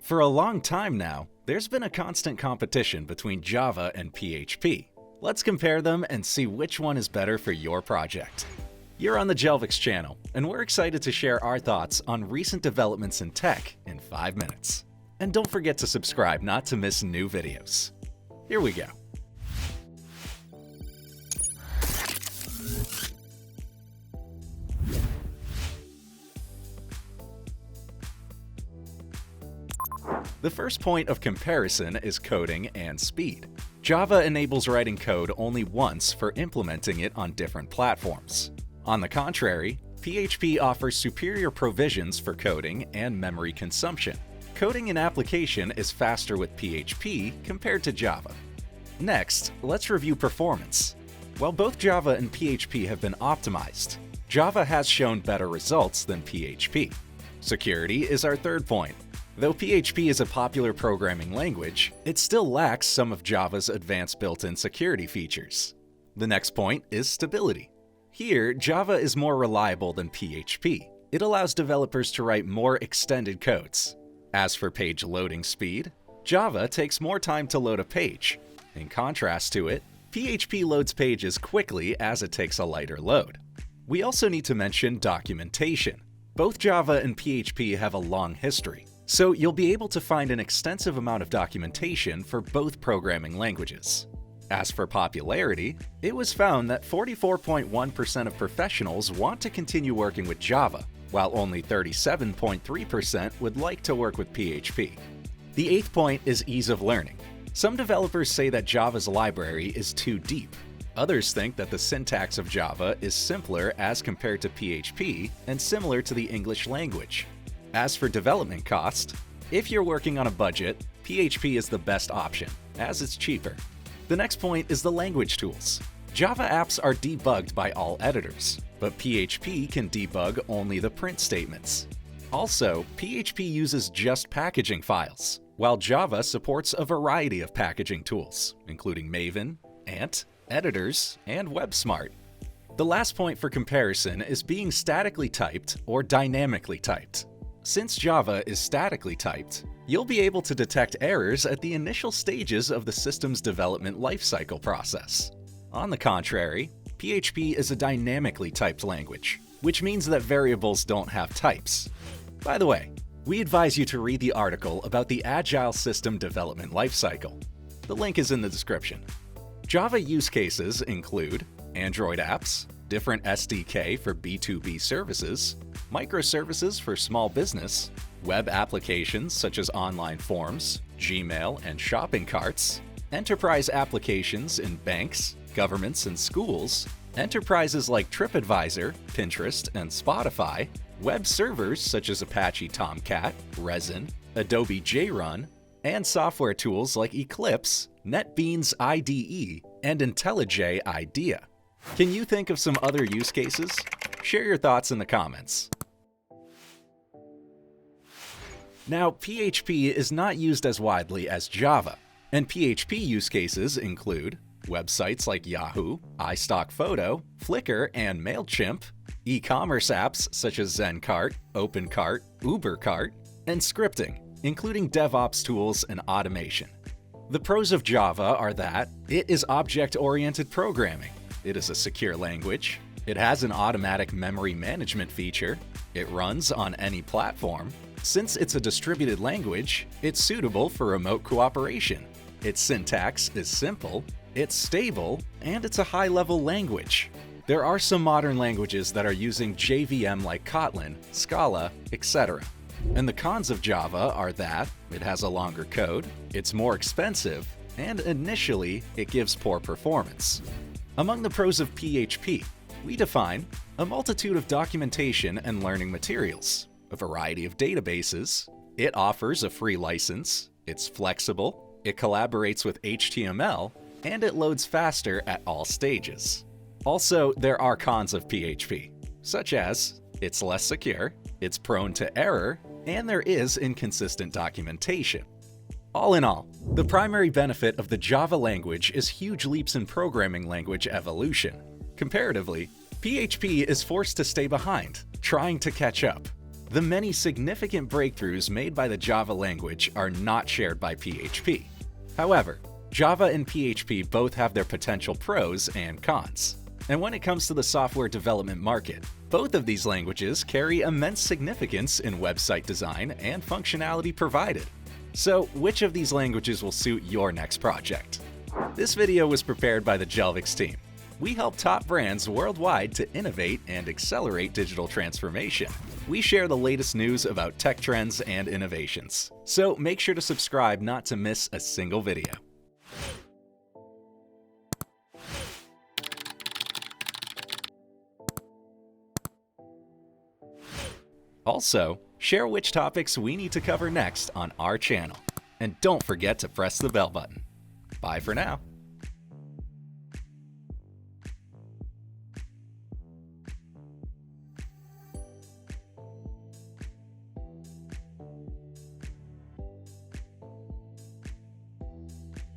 For a long time now, there's been a constant competition between Java and PHP. Let's compare them and see which one is better for your project. You're on the Jelvix channel, and we're excited to share our thoughts on recent developments in tech in 5 minutes. And don't forget to subscribe not to miss new videos. Here we go. The first point of comparison is coding and speed. Java enables writing code only once for implementing it on different platforms. On the contrary, PHP offers superior provisions for coding and memory consumption. Coding an application is faster with PHP compared to Java. Next, let's review performance. While both Java and PHP have been optimized, Java has shown better results than PHP. Security is our third point. Though PHP is a popular programming language, it still lacks some of Java's advanced built-in security features. The next point is stability. Here, Java is more reliable than PHP. It allows developers to write more extended codes. As for page loading speed, Java takes more time to load a page. In contrast to it, PHP loads pages quickly as it takes a lighter load. We also need to mention documentation. Both Java and PHP have a long history, so you'll be able to find an extensive amount of documentation for both programming languages. As for popularity, it was found that 44.1% of professionals want to continue working with Java, while only 37.3% would like to work with PHP. The eighth point is ease of learning. Some developers say that Java's library is too deep. Others think that the syntax of Java is simpler as compared to PHP and similar to the English language. As for development cost, if you're working on a budget, PHP is the best option, as it's cheaper. The next point is the language tools. Java apps are debugged by all editors, but PHP can debug only the print statements. Also, PHP uses just packaging files, while Java supports a variety of packaging tools, including Maven, Ant, editors, and WebSmart. The last point for comparison is being statically typed or dynamically typed. Since Java is statically typed, you'll be able to detect errors at the initial stages of the system's development lifecycle process. On the contrary, PHP is a dynamically typed language, which means that variables don't have types. By the way, we advise you to read the article about the Agile System Development Lifecycle. The link is in the description. Java use cases include Android apps, different SDK for B2B services, microservices for small business, web applications such as online forms, Gmail, and shopping carts, enterprise applications in banks, governments, and schools, enterprises like TripAdvisor, Pinterest, and Spotify, web servers such as Apache Tomcat, Resin, Adobe JRun, and software tools like Eclipse, NetBeans IDE, and IntelliJ IDEA. Can you think of some other use cases? Share your thoughts in the comments. Now, PHP is not used as widely as Java, and PHP use cases include websites like Yahoo, iStockPhoto, Flickr, and MailChimp, e-commerce apps such as ZenCart, OpenCart, UberCart, and scripting, including DevOps tools and automation. The pros of Java are that it is object-oriented programming, it is a secure language, it has an automatic memory management feature, it runs on any platform. Since it's a distributed language, it's suitable for remote cooperation. Its syntax is simple, it's stable, and it's a high-level language. There are some modern languages that are using JVM like Kotlin, Scala, etc. And the cons of Java are that it has a longer code, it's more expensive, and initially it gives poor performance. Among the pros of PHP, we define a multitude of documentation and learning materials, a variety of databases, it offers a free license, it's flexible, it collaborates with HTML, and it loads faster at all stages. Also, there are cons of PHP, such as it's less secure, it's prone to error, and there is inconsistent documentation. All in all, the primary benefit of the Java language is huge leaps in programming language evolution. Comparatively, PHP is forced to stay behind, trying to catch up. The many significant breakthroughs made by the Java language are not shared by PHP. However, Java and PHP both have their potential pros and cons. And when it comes to the software development market, both of these languages carry immense significance in website design and functionality provided. So, which of these languages will suit your next project? This video was prepared by the Jelvix team. We help top brands worldwide to innovate and accelerate digital transformation. We share the latest news about tech trends and innovations. So make sure to subscribe not to miss a single video. Also, share which topics we need to cover next on our channel. And don't forget to press the bell button. Bye for now.